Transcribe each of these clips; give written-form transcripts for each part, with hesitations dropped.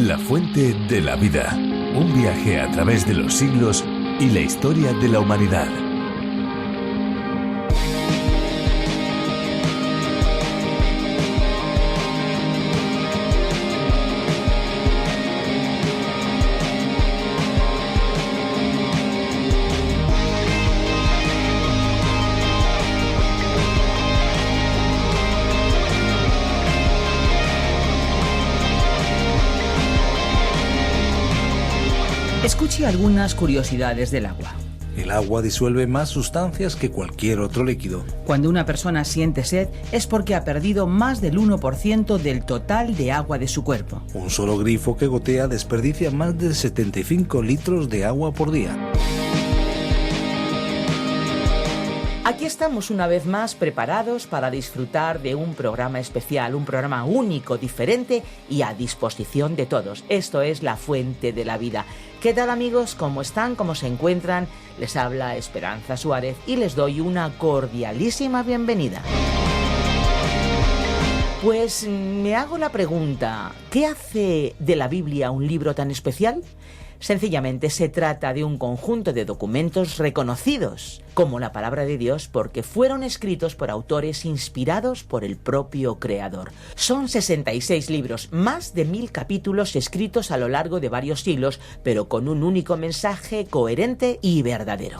La fuente de la vida. Un viaje a través de los siglos y la historia de la humanidad. Escuche algunas curiosidades del agua. El agua disuelve más sustancias que cualquier otro líquido. Cuando una persona siente sed es porque ha perdido más del 1% del total de agua de su cuerpo. Un solo grifo que gotea desperdicia más de 75 litros de agua por día. Aquí estamos una vez más preparados para disfrutar de un programa especial, un programa único, diferente y a disposición de todos. Esto es La Fuente de la Vida. ¿Qué tal, amigos? ¿Cómo están? ¿Cómo se encuentran? Les habla Esperanza Suárez y les doy una cordialísima bienvenida. Pues me hago la pregunta, ¿qué hace de la Biblia un libro tan especial? Sencillamente se trata de un conjunto de documentos reconocidos como la palabra de Dios porque fueron escritos por autores inspirados por el propio Creador. Son 66 libros, más de 1000 capítulos escritos a lo largo de varios siglos, pero con un único mensaje coherente y verdadero.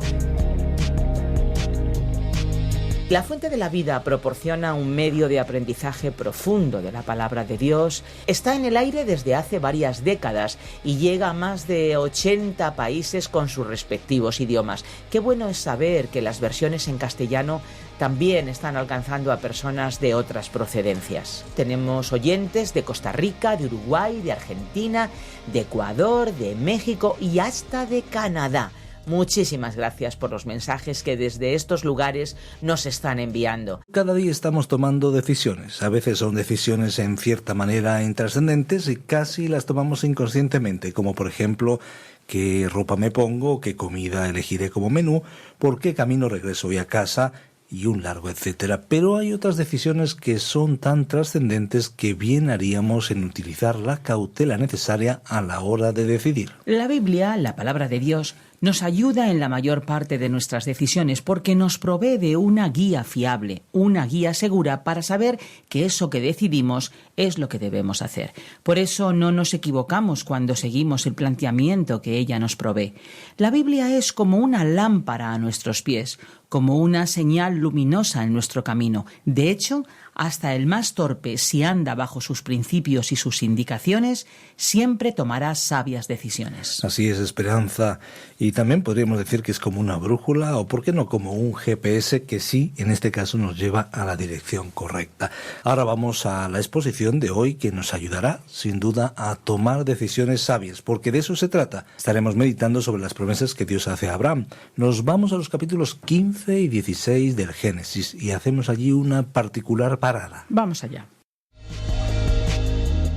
La Fuente de la Vida proporciona un medio de aprendizaje profundo de la palabra de Dios. Está en el aire desde hace varias décadas y llega a más de 80 países con sus respectivos idiomas. Qué bueno es saber que las versiones en castellano también están alcanzando a personas de otras procedencias. Tenemos oyentes de Costa Rica, de Uruguay, de Argentina, de Ecuador, de México y hasta de Canadá. Muchísimas gracias por los mensajes que desde estos lugares nos están enviando. Cada día estamos tomando decisiones. A veces son decisiones en cierta manera intrascendentes y casi las tomamos inconscientemente, como por ejemplo qué ropa me pongo, qué comida elegiré como menú, por qué camino regreso hoy a casa y un largo etcétera. Pero hay otras decisiones que son tan trascendentes que bien haríamos en utilizar la cautela necesaria a la hora de decidir. La Biblia, la palabra de Dios, nos ayuda en la mayor parte de nuestras decisiones porque nos provee de una guía fiable, una guía segura para saber que eso que decidimos es lo que debemos hacer. Por eso no nos equivocamos cuando seguimos el planteamiento que ella nos provee. La Biblia es como una lámpara a nuestros pies, como una señal luminosa en nuestro camino. De hecho, hasta el más torpe, si anda bajo sus principios y sus indicaciones, siempre tomará sabias decisiones. Así es, Esperanza. Y también podríamos decir que es como una brújula o, ¿por qué no?, como un GPS que sí, en este caso, nos lleva a la dirección correcta. Ahora vamos a la exposición de hoy que nos ayudará, sin duda, a tomar decisiones sabias, porque de eso se trata. Estaremos meditando sobre las promesas que Dios hace a Abraham. Nos vamos a los capítulos 15 y 16 del Génesis y hacemos allí una particular parada. Vamos allá.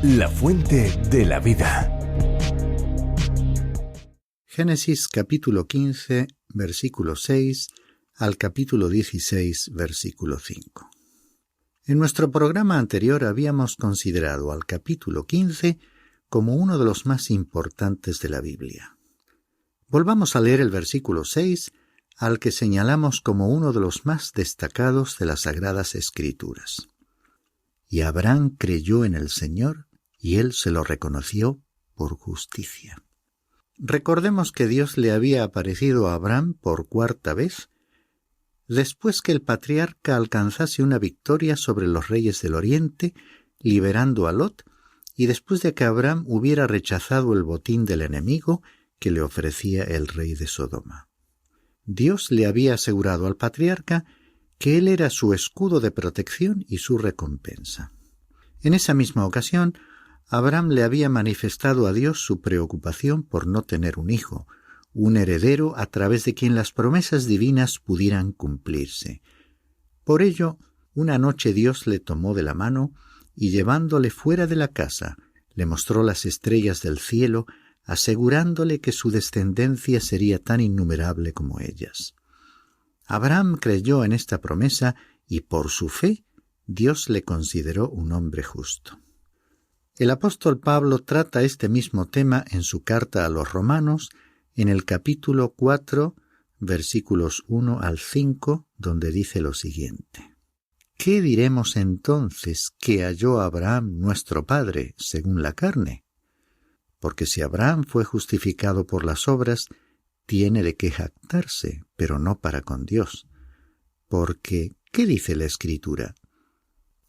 La Fuente de la Vida. Génesis capítulo 15, versículo 6 al capítulo 16, versículo 5. En nuestro programa anterior habíamos considerado al capítulo 15 como uno de los más importantes de la Biblia. Volvamos a leer el versículo 6, al que señalamos como uno de los más destacados de las Sagradas Escrituras. Y Abraham creyó en el Señor, y él se lo reconoció por justicia. Recordemos que Dios le había aparecido a Abraham por cuarta vez, después que el patriarca alcanzase una victoria sobre los reyes del Oriente, liberando a Lot, y después de que Abraham hubiera rechazado el botín del enemigo que le ofrecía el rey de Sodoma. Dios le había asegurado al patriarca que él era su escudo de protección y su recompensa. En esa misma ocasión, Abraham le había manifestado a Dios su preocupación por no tener un hijo, un heredero a través de quien las promesas divinas pudieran cumplirse. Por ello, una noche Dios le tomó de la mano y llevándole fuera de la casa, le mostró las estrellas del cielo, asegurándole que su descendencia sería tan innumerable como ellas. Abraham creyó en esta promesa y por su fe Dios le consideró un hombre justo. El apóstol Pablo trata este mismo tema en su carta a los Romanos, en el capítulo 4, versículos 1 al 5, donde dice lo siguiente: ¿Qué diremos entonces que halló Abraham nuestro padre según la carne? Porque si Abraham fue justificado por las obras, tiene de qué jactarse, pero no para con Dios. Porque, ¿qué dice la Escritura?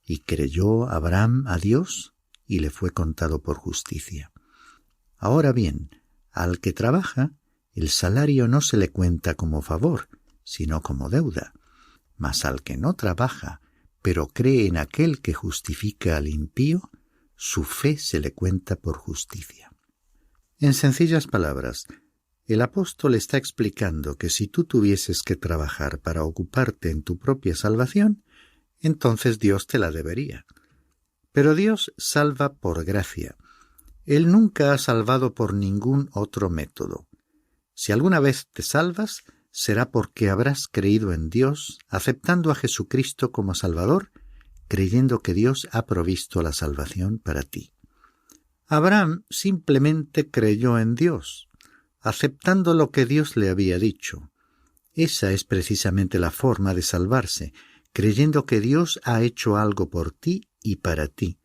Y creyó Abraham a Dios, y le fue contado por justicia. Ahora bien, al que trabaja, el salario no se le cuenta como favor, sino como deuda. Mas al que no trabaja, pero cree en aquel que justifica al impío, su fe se le cuenta por justicia. En sencillas palabras, el apóstol está explicando que si tú tuvieses que trabajar para ocuparte en tu propia salvación, entonces Dios te la debería. Pero Dios salva por gracia. Él nunca ha salvado por ningún otro método. Si alguna vez te salvas, será porque habrás creído en Dios, aceptando a Jesucristo como Salvador, creyendo que Dios ha provisto la salvación para ti. Abraham simplemente creyó en Dios, aceptando lo que Dios le había dicho. Esa es precisamente la forma de salvarse, creyendo que Dios ha hecho algo por ti y para ti,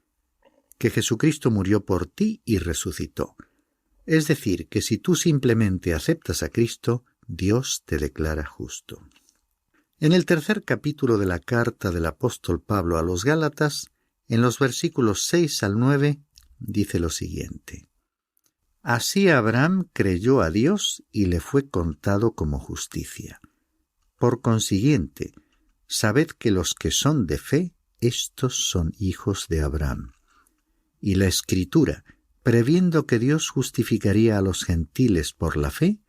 que Jesucristo murió por ti y resucitó. Es decir, que si tú simplemente aceptas a Cristo, Dios te declara justo. En el tercer capítulo de la carta del apóstol Pablo a los Gálatas, en los versículos 6 al 9, dice lo siguiente: Así Abraham creyó a Dios y le fue contado como justicia. Por consiguiente, sabed que los que son de fe, estos son hijos de Abraham. Y la Escritura, previendo que Dios justificaría a los gentiles por la fe,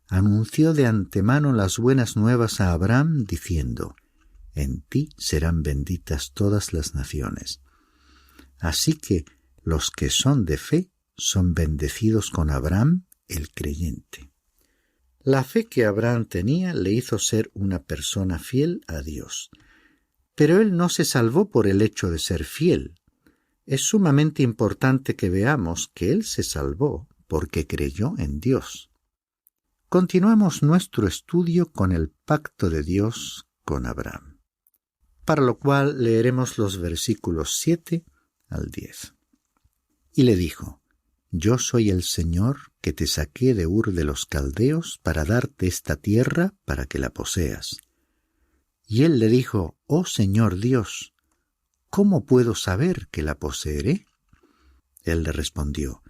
anunció de antemano las buenas nuevas a Abraham, diciendo: En ti serán benditas todas las naciones. Así que los que son de fe son bendecidos con Abraham, el creyente. La fe que Abraham tenía le hizo ser una persona fiel a Dios. Pero él no se salvó por el hecho de ser fiel. Es sumamente importante que veamos que él se salvó porque creyó en Dios. Continuamos nuestro estudio con el pacto de Dios con Abraham, para lo cual leeremos los versículos 7 al 10. Y le dijo: Yo soy el Señor que te saqué de Ur de los Caldeos para darte esta tierra para que la poseas. Y él le dijo: Oh Señor Dios, ¿cómo puedo saber que la poseeré? Él le respondió: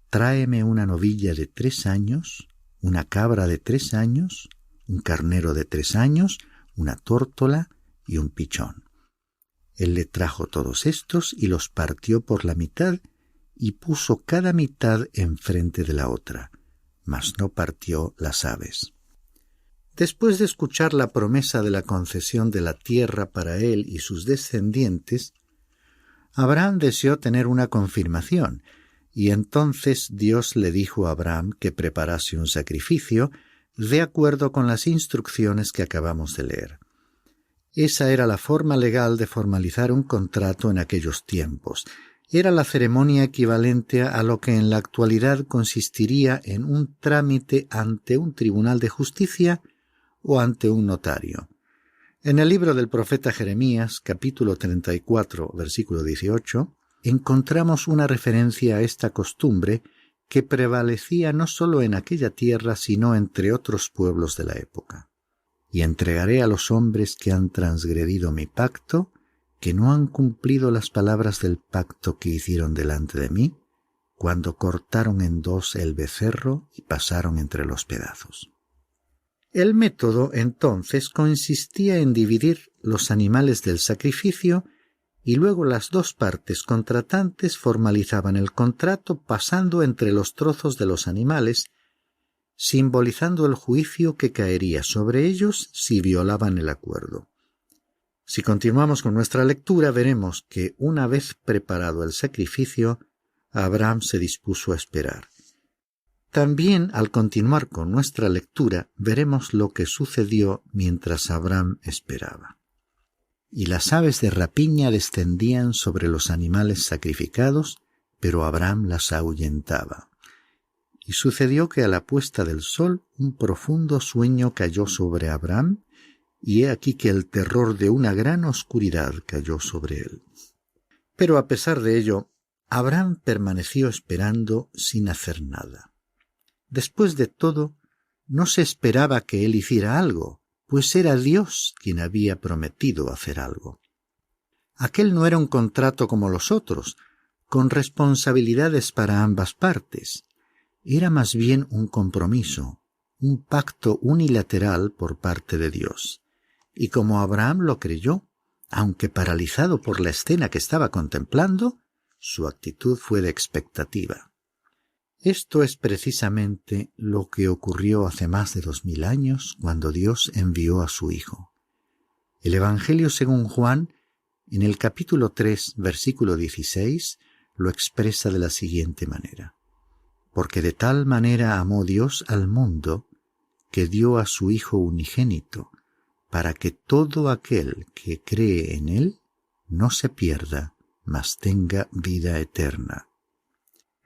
Tráeme una novilla de 3 años, una cabra de 3 años, un carnero de 3 años, una tórtola y un pichón. Él le trajo todos estos y los partió por la mitad y puso cada mitad enfrente de la otra, mas no partió las aves. Después de escuchar la promesa de la concesión de la tierra para él y sus descendientes, Abraham deseó tener una confirmación, y entonces Dios le dijo a Abraham que preparase un sacrificio de acuerdo con las instrucciones que acabamos de leer. Esa era la forma legal de formalizar un contrato en aquellos tiempos. Era la ceremonia equivalente a lo que en la actualidad consistiría en un trámite ante un tribunal de justicia o ante un notario. En el libro del profeta Jeremías, capítulo 34, versículo 18, encontramos una referencia a esta costumbre que prevalecía no solo en aquella tierra, sino entre otros pueblos de la época. Y entregaré a los hombres que han transgredido mi pacto, que no han cumplido las palabras del pacto que hicieron delante de mí, cuando cortaron en 2 el becerro y pasaron entre los pedazos. El método, entonces, consistía en dividir los animales del sacrificio y luego las 2 partes contratantes formalizaban el contrato pasando entre los trozos de los animales, simbolizando el juicio que caería sobre ellos si violaban el acuerdo. Si continuamos con nuestra lectura, veremos que una vez preparado el sacrificio, Abraham se dispuso a esperar. También, al continuar con nuestra lectura, veremos lo que sucedió mientras Abraham esperaba. Y las aves de rapiña descendían sobre los animales sacrificados pero Abraham las ahuyentaba. Y sucedió que a la puesta del sol un profundo sueño cayó sobre Abraham, y he aquí que el terror de una gran oscuridad cayó sobre él. Pero a pesar de ello, Abraham permaneció esperando sin hacer nada. Después de todo, no se esperaba que él hiciera algo, pues era Dios quien había prometido hacer algo. Aquel no era un contrato como los otros, con responsabilidades para ambas partes. Era más bien un compromiso, un pacto unilateral por parte de Dios. Y como Abraham lo creyó, aunque paralizado por la escena que estaba contemplando, su actitud fue de expectativa. Esto es precisamente lo que ocurrió hace más de 2000 años cuando Dios envió a su Hijo. El Evangelio según Juan, en el capítulo 3, versículo 16, lo expresa de la siguiente manera: porque de tal manera amó Dios al mundo, que dio a su Hijo unigénito, para que todo aquel que cree en él no se pierda, mas tenga vida eterna.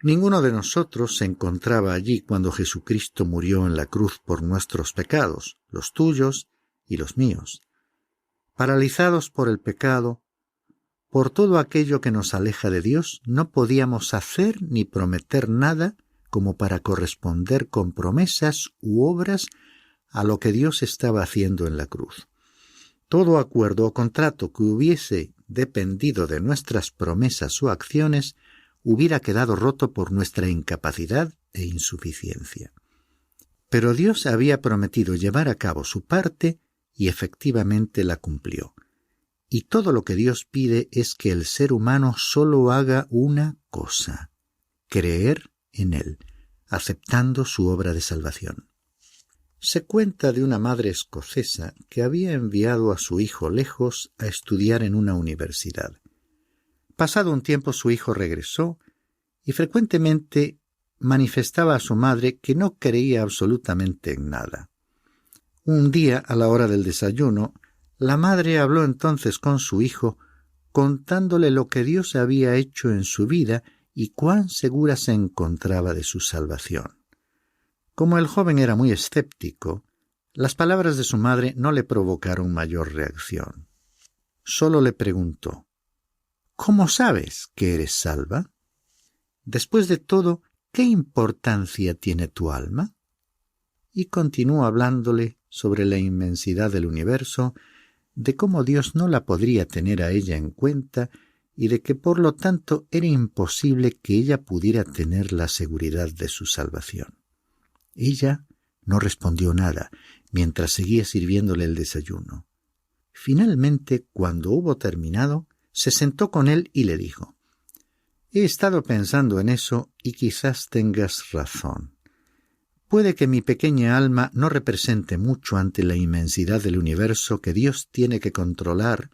Ninguno de nosotros se encontraba allí cuando Jesucristo murió en la cruz por nuestros pecados, los tuyos y los míos. Paralizados por el pecado, por todo aquello que nos aleja de Dios, no podíamos hacer ni prometer nada como para corresponder con promesas u obras a lo que Dios estaba haciendo en la cruz. Todo acuerdo o contrato que hubiese dependido de nuestras promesas o acciones hubiera quedado roto por nuestra incapacidad e insuficiencia. Pero Dios había prometido llevar a cabo su parte y efectivamente la cumplió. Y todo lo que Dios pide es que el ser humano solo haga una cosa: creer en Él, aceptando su obra de salvación. Se cuenta de una madre escocesa que había enviado a su hijo lejos a estudiar en una universidad. Pasado un tiempo su hijo regresó y frecuentemente manifestaba a su madre que no creía absolutamente en nada. Un día, a la hora del desayuno, la madre habló entonces con su hijo, contándole lo que Dios había hecho en su vida y cuán segura se encontraba de su salvación. Como el joven era muy escéptico, las palabras de su madre no le provocaron mayor reacción. Solo le preguntó: ¿cómo sabes que eres salva? Después de todo, ¿qué importancia tiene tu alma? Y continuó hablándole sobre la inmensidad del universo, de cómo Dios no la podría tener a ella en cuenta y de que por lo tanto era imposible que ella pudiera tener la seguridad de su salvación. Ella no respondió nada mientras seguía sirviéndole el desayuno. Finalmente, cuando hubo terminado, se sentó con él y le dijo: he estado pensando en eso y quizás tengas razón. Puede que mi pequeña alma no represente mucho ante la inmensidad del universo que Dios tiene que controlar,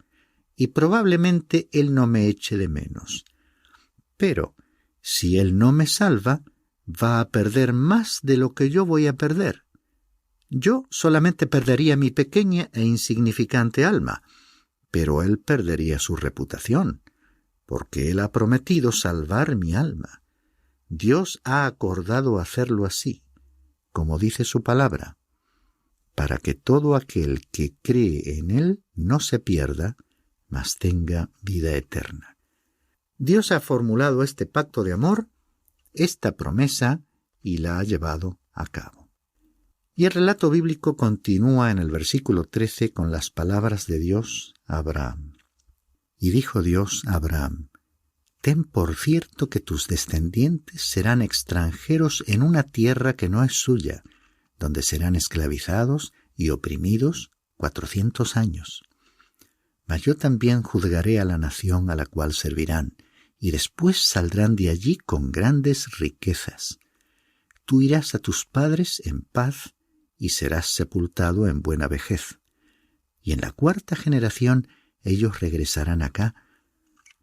y probablemente Él no me eche de menos. Pero, si Él no me salva, va a perder más de lo que yo voy a perder. Yo solamente perdería mi pequeña e insignificante alma, pero Él perdería su reputación, porque Él ha prometido salvar mi alma. Dios ha acordado hacerlo así, como dice su palabra, para que todo aquel que cree en Él no se pierda, mas tenga vida eterna. Dios ha formulado este pacto de amor, esta promesa, y la ha llevado a cabo. Y el relato bíblico continúa en el versículo 13 con las palabras de Dios a Abraham. Y dijo Dios a Abraham: ten por cierto que tus descendientes serán extranjeros en una tierra que no es suya, donde serán esclavizados y oprimidos 400 años. Mas yo también juzgaré a la nación a la cual servirán, y después saldrán de allí con grandes riquezas. Tú irás a tus padres en paz y serás sepultado en buena vejez. Y en la 4ª generación ellos regresarán acá,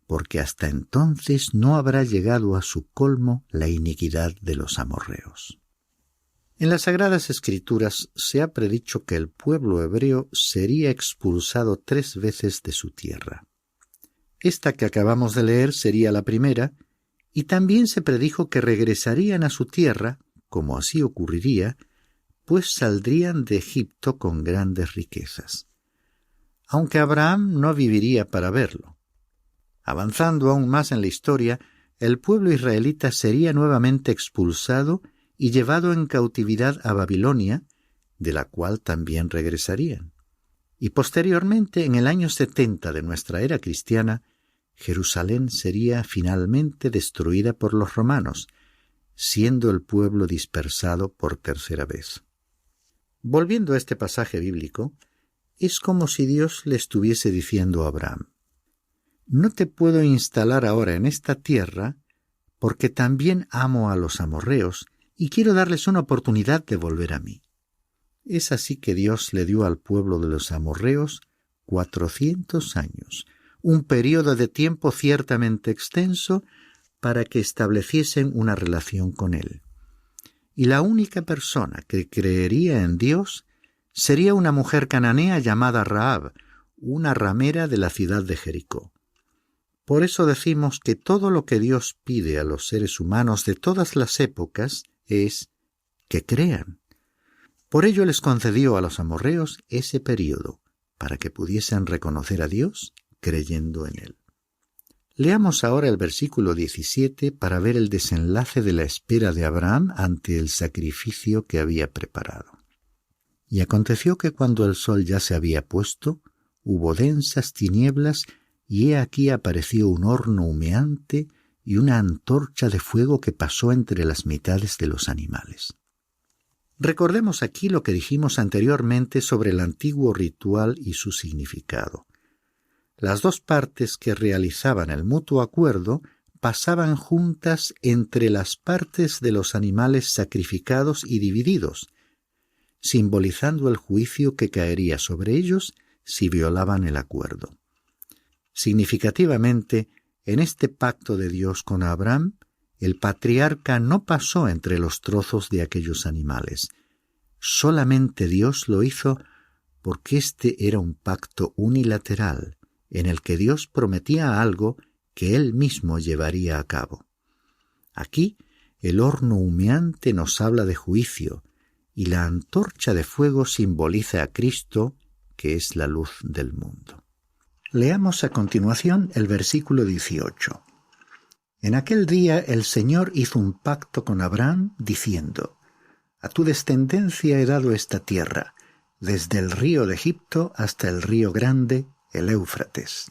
porque hasta entonces no habrá llegado a su colmo la iniquidad de los amorreos. En las Sagradas Escrituras se ha predicho que el pueblo hebreo sería expulsado 3 veces de su tierra. Esta que acabamos de leer sería la primera, Y también se predijo que regresarían a su tierra, como así ocurriría, pues saldrían de Egipto con grandes riquezas. Aunque Abraham no viviría para verlo. Avanzando aún más en la historia, el pueblo israelita sería nuevamente expulsado y llevado en cautividad a Babilonia, de la cual también regresarían. Y posteriormente, en el año 70 de nuestra era cristiana, Jerusalén sería finalmente destruida por los romanos, siendo el pueblo dispersado por tercera vez. Volviendo a este pasaje bíblico, es como si Dios le estuviese diciendo a Abraham: no te puedo instalar ahora en esta tierra porque también amo a los amorreos y quiero darles una oportunidad de volver a mí. Es así que Dios le dio al pueblo de los amorreos 400 años, un período de tiempo ciertamente extenso para que estableciesen una relación con Él. Y la única persona que creería en Dios sería una mujer cananea llamada Rahab, una ramera de la ciudad de Jericó. Por eso decimos que todo lo que Dios pide a los seres humanos de todas las épocas es que crean. Por ello les concedió a los amorreos ese período, para que pudiesen reconocer a Dios creyendo en Él. Leamos ahora el versículo 17 para ver el desenlace de la espera de Abraham ante el sacrificio que había preparado. Y aconteció que cuando el sol ya se había puesto, hubo densas tinieblas, y he aquí apareció un horno humeante y una antorcha de fuego que pasó entre las mitades de los animales. Recordemos aquí lo que dijimos anteriormente sobre el antiguo ritual y su significado. Las dos partes que realizaban el mutuo acuerdo pasaban juntas entre las partes de los animales sacrificados y divididos, simbolizando el juicio que caería sobre ellos si violaban el acuerdo. Significativamente, en este pacto de Dios con Abraham, el patriarca no pasó entre los trozos de aquellos animales. Solamente Dios lo hizo porque este era un pacto unilateral, en el que Dios prometía algo que Él mismo llevaría a cabo. Aquí, el horno humeante nos habla de juicio, y la antorcha de fuego simboliza a Cristo, que es la luz del mundo. Leamos a continuación el versículo 18. En aquel día el Señor hizo un pacto con Abraham, diciendo: a tu descendencia he dado esta tierra, desde el río de Egipto hasta el río grande, el Éufrates.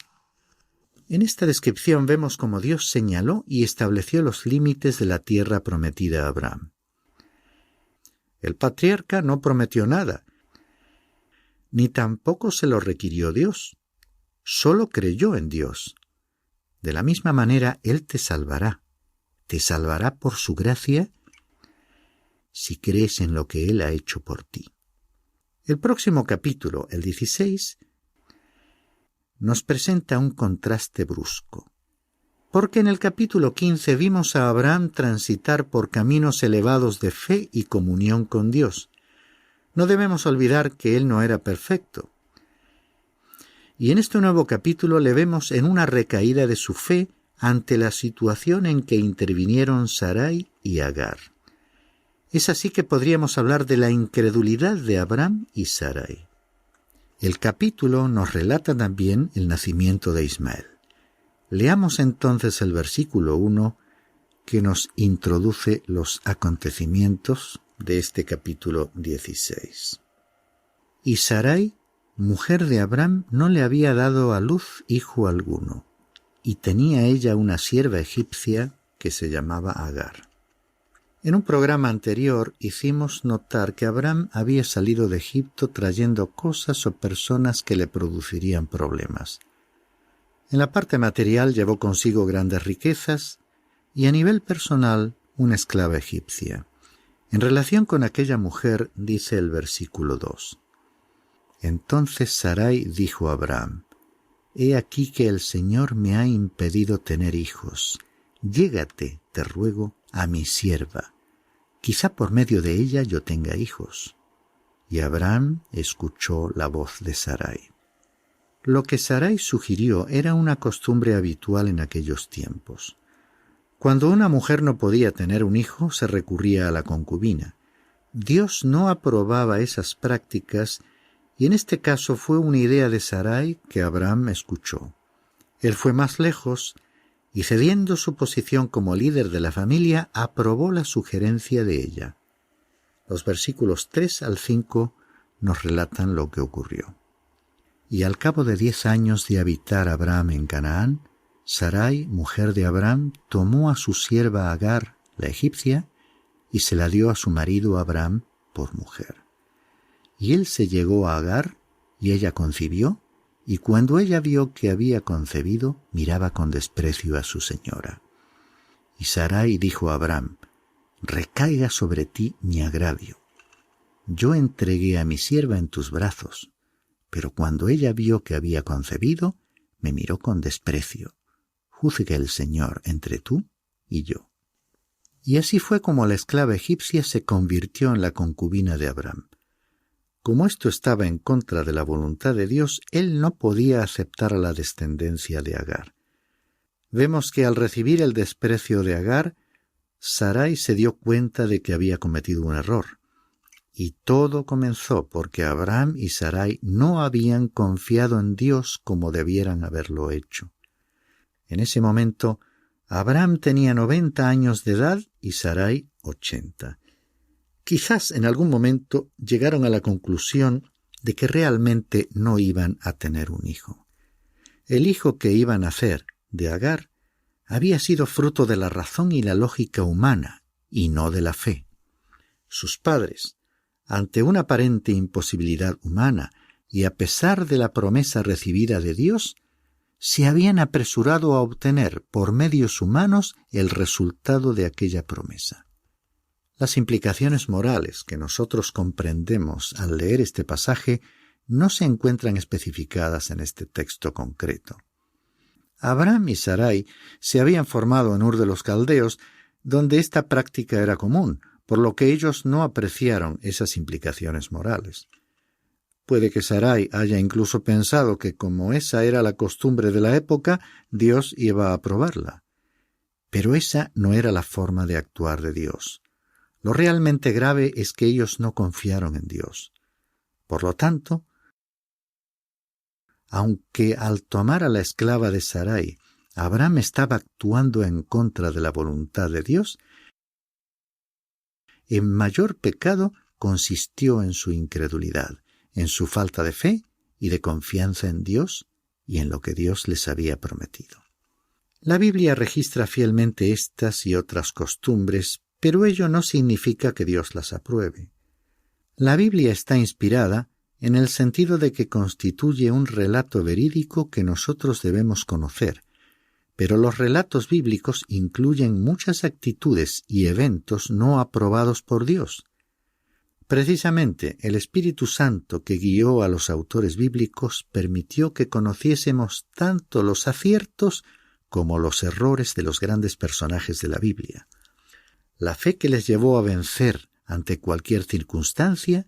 En esta descripción vemos cómo Dios señaló y estableció los límites de la tierra prometida a Abraham. El patriarca no prometió nada, ni tampoco se lo requirió Dios. Solo creyó en Dios. De la misma manera, Él te salvará por su gracia, si crees en lo que Él ha hecho por ti. El próximo capítulo, el 16, nos presenta un contraste brusco, porque en el capítulo 15 vimos a Abraham transitar por caminos elevados de fe y comunión con Dios. No debemos olvidar que él no era perfecto. Y en este nuevo capítulo le vemos en una recaída de su fe ante la situación en que intervinieron Sarai y Agar. Es así que podríamos hablar de la incredulidad de Abraham y Sarai. El capítulo nos relata también el nacimiento de Ismael. Leamos entonces el versículo 1 que nos introduce los acontecimientos de este capítulo 16. Y Sarai, mujer de Abraham, no le había dado a luz hijo alguno, y tenía ella una sierva egipcia que se llamaba Agar. En un programa anterior hicimos notar que Abraham había salido de Egipto trayendo cosas o personas que le producirían problemas. En la parte material llevó consigo grandes riquezas y a nivel personal una esclava egipcia. En relación con aquella mujer dice el versículo 2. Entonces Sarai dijo a Abraham: He aquí que el Señor me ha impedido tener hijos. Llégate, te ruego, a mi sierva. Quizá por medio de ella yo tenga hijos. Y Abraham escuchó la voz de Sarai. Lo que Sarai sugirió era una costumbre habitual en aquellos tiempos. Cuando una mujer no podía tener un hijo, se recurría a la concubina. Dios no aprobaba esas prácticas y en este caso fue una idea de Sarai que Abraham escuchó. Él fue más lejos y, cediendo su posición como líder de la familia, aprobó la sugerencia de ella. Los versículos 3 al 5 nos relatan lo que ocurrió. Y al cabo de 10 años de habitar Abraham en Canaán, Sarai, mujer de Abraham, tomó a su sierva Agar, la egipcia, y se la dio a su marido Abraham por mujer. Y él se llegó a Agar, y ella concibió, y cuando ella vio que había concebido, miraba con desprecio a su señora. Y Sarai dijo a Abraham: «Recaiga sobre ti mi agravio. Yo entregué a mi sierva en tus brazos, pero cuando ella vio que había concebido, me miró con desprecio. Juzgue el Señor entre tú y yo». Y así fue como la esclava egipcia se convirtió en la concubina de Abraham. Como esto estaba en contra de la voluntad de Dios, él no podía aceptar a la descendencia de Agar. Vemos que al recibir el desprecio de Agar, Sarai se dio cuenta de que había cometido un error. Y todo comenzó porque Abraham y Sarai no habían confiado en Dios como debieran haberlo hecho. En ese momento, Abraham tenía 90 años de edad y Sarai 80. Quizás en algún momento llegaron a la conclusión de que realmente no iban a tener un hijo. El hijo que iba a nacer de Agar había sido fruto de la razón y la lógica humana, y no de la fe. Sus padres, ante una aparente imposibilidad humana y a pesar de la promesa recibida de Dios, se habían apresurado a obtener por medios humanos el resultado de aquella promesa. Las implicaciones morales que nosotros comprendemos al leer este pasaje no se encuentran especificadas en este texto concreto. Abraham y Sarai se habían formado en Ur de los Caldeos, donde esta práctica era común, por lo que ellos no apreciaron esas implicaciones morales. Puede que Sarai haya incluso pensado que como esa era la costumbre de la época, Dios iba a aprobarla. Pero esa no era la forma de actuar de Dios. Lo realmente grave es que ellos no confiaron en Dios. Por lo tanto, aunque al tomar a la esclava de Sarai, Abraham estaba actuando en contra de la voluntad de Dios, el mayor pecado consistió en su incredulidad, en su falta de fe y de confianza en Dios y en lo que Dios les había prometido. La Biblia registra fielmente estas y otras costumbres, pero ello no significa que Dios las apruebe. La Biblia está inspirada en el sentido de que constituye un relato verídico que nosotros debemos conocer, pero los relatos bíblicos incluyen muchas actitudes y eventos no aprobados por Dios. Precisamente, el Espíritu Santo que guió a los autores bíblicos permitió que conociésemos tanto los aciertos como los errores de los grandes personajes de la Biblia. La fe que les llevó a vencer ante cualquier circunstancia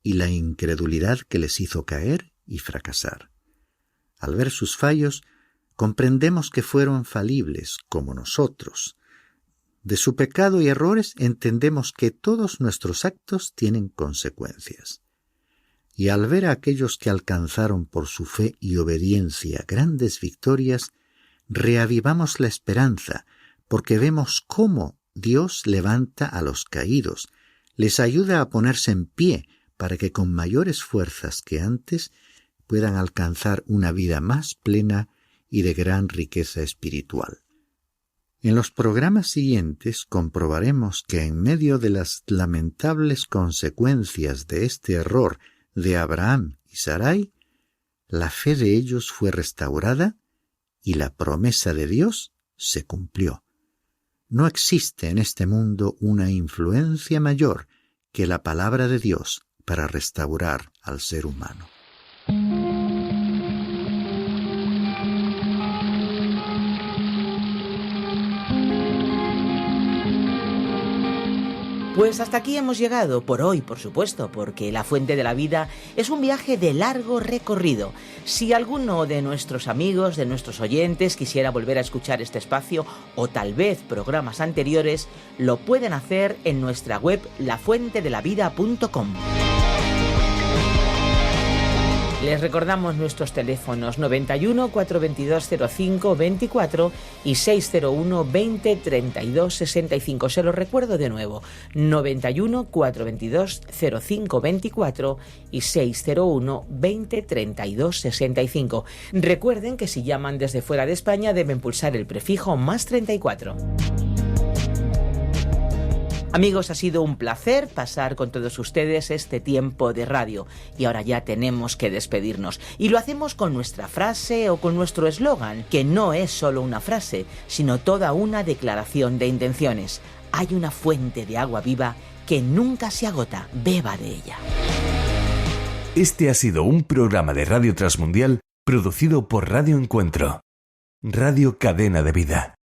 y la incredulidad que les hizo caer y fracasar. Al ver sus fallos, comprendemos que fueron falibles como nosotros. De su pecado y errores entendemos que todos nuestros actos tienen consecuencias. Y al ver a aquellos que alcanzaron por su fe y obediencia grandes victorias, reavivamos la esperanza, porque vemos cómo Dios levanta a los caídos, les ayuda a ponerse en pie para que con mayores fuerzas que antes puedan alcanzar una vida más plena y de gran riqueza espiritual. En los programas siguientes comprobaremos que en medio de las lamentables consecuencias de este error de Abraham y Sarai, la fe de ellos fue restaurada y la promesa de Dios se cumplió. No existe en este mundo una influencia mayor que la palabra de Dios para restaurar al ser humano. Pues hasta aquí hemos llegado, por hoy, por supuesto, porque La Fuente de la Vida es un viaje de largo recorrido. Si alguno de nuestros amigos, de nuestros oyentes, quisiera volver a escuchar este espacio o tal vez programas anteriores, lo pueden hacer en nuestra web lafuentedelavida.com. Les recordamos nuestros teléfonos 91 422 05 24 y 601 20 32 65. Se los recuerdo de nuevo, 91 422 05 24 y 601 20 32 65. Recuerden que si llaman desde fuera de España deben pulsar el prefijo más 34. Amigos, ha sido un placer pasar con todos ustedes este tiempo de radio y ahora ya tenemos que despedirnos. Y lo hacemos con nuestra frase o con nuestro eslogan, que no es solo una frase, sino toda una declaración de intenciones. Hay una fuente de agua viva que nunca se agota, beba de ella. Este ha sido un programa de Radio Transmundial producido por Radio Encuentro, Radio Cadena de Vida.